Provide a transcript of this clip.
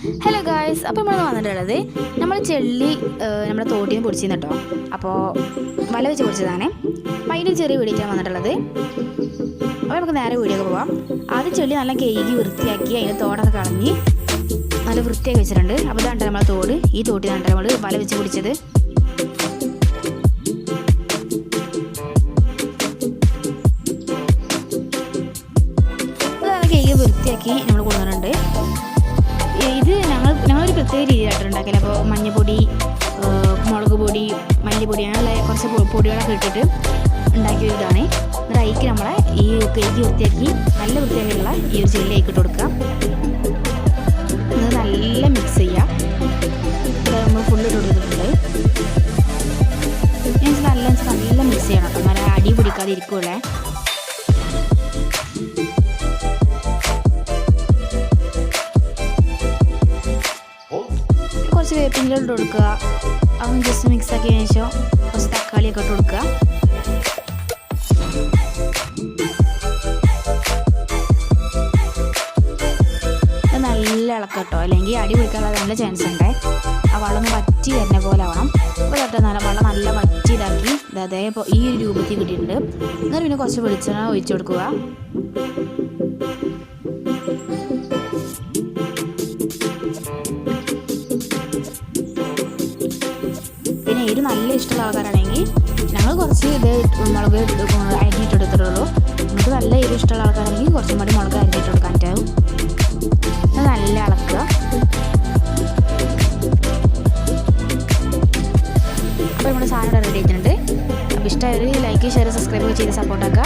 Hello guys, അപ്പോൾ നമ്മൾ വന്നിട്ടുള്ളത് നമ്മൾ ചെള്ളി നമ്മുടെ തോട്ടിൽ നിന്ന് പൊടിച്ചിരുന്നു കേട്ടോ. അപ്പോൾ വല വെച്ച് പൊടിച്ചതാണ്. അപ്പോൾ അതിൻ്റെ ചെറിയ വീഡിയോയ്ക്കാണ് വന്നിട്ടുള്ളത്. അപ്പോൾ നമുക്ക് നേരെ വീഡിയോ പോവാം. ആദ്യം ചെള്ളി നല്ല കഴുകി വൃത്തിയാക്കി അതിൻ്റെ തോടൊക്കെ കളഞ്ഞ് നല്ല വൃത്തിയാക്കി വെച്ചിട്ടുണ്ട്. അപ്പോൾ ഇതാണ് നമ്മളെ തോട്. ഈ തോട്ടിലാണ് നമ്മൾ വല വെച്ച് പൊടിച്ചത്. അത് കഴുകി വൃത്തിയാക്കി നമ്മൾ കൊണ്ടുവന്നിട്ടുണ്ട്. ഇത് ഞങ്ങളൊരു പ്രത്യേക രീതിയിലായിട്ട് ഉണ്ടാക്കില്ല. അപ്പോൾ മഞ്ഞൾപ്പൊടി, മുളക് പൊടി, മല്ലിപ്പൊടി അങ്ങനെയുള്ള കുറച്ച് പൊടികളൊക്കെ ഇട്ടിട്ട് ഉണ്ടാക്കിയ ഇതാണ്. എന്നിട്ട് അതിലേക്ക് നമ്മളെ ഈ കഴുകി വൃത്തിയാക്കി നല്ല വൃത്തിയാക്കിയുള്ള ഈ ഒരു ചെല്ലി ആയിക്കിട്ട് കൊടുക്കുക. ഇത് നല്ല മിക്സ് ചെയ്യുക. ഇത് നമ്മൾ ഫുള്ള് ഇട്ട് കൊടുത്തിട്ടുണ്ട്. നല്ല മിക്സ് ചെയ്യണം കേട്ടോ, നല്ല അടി പിടിക്കാതെ ഇരിക്കുമല്ലേ. കുറച്ച് വേപ്പിൻ്റെ ഇട്ട് കൊടുക്കുക. അതൊന്ന് ജസ്റ്റ് മിക്സ് ആക്കിയതിന് ശേഷം കുറച്ച് തക്കാളിയൊക്കെ ഇട്ട് കൊടുക്കുക. നല്ല ഇളക്കം കേട്ടോ, അല്ലെങ്കിൽ അടി പിടിക്കാനുള്ള നല്ല ചാൻസ് ഉണ്ട്. ആ വെള്ളം ഒന്ന് വറ്റി വരുന്ന പോലെ ആവണം. അപ്പോൾ തൊട്ട് വെള്ളം നല്ല വറ്റി ഇതാക്കി അതേപോലെ ഈ ഒരു രൂപത്തിൽ കിട്ടിയിട്ടുണ്ട്. എന്നിട്ട് പിന്നെ കുറച്ച് വെളിച്ചെണ്ണ ഒഴിച്ചു കൊടുക്കുക. പിന്നെ എരി നല്ല ഇഷ്ടമുള്ള ആൾക്കാരാണെങ്കിൽ ഞങ്ങൾ കുറച്ച് ഇത് മുളക് അരിഞ്ഞിട്ടെടുത്തിട്ടുള്ളൂ. നമുക്ക് നല്ല എരി ഇഷ്ടമുള്ള ആൾക്കാരാണെങ്കിൽ കുറച്ചും കൂടി മുളക് അരിഞ്ഞിട്ട് കൊടുക്കാനാവും. നല്ല ഇളക്കുക. അപ്പോൾ നമ്മുടെ സാധനം റെഡി ആയിട്ടുണ്ട്. അപ്പോൾ ഇഷ്ടമായൊരു ലൈക്ക്, ഷെയർ, സബ്സ്ക്രൈബ് ചെയ്ത് സപ്പോർട്ടാക്കുക.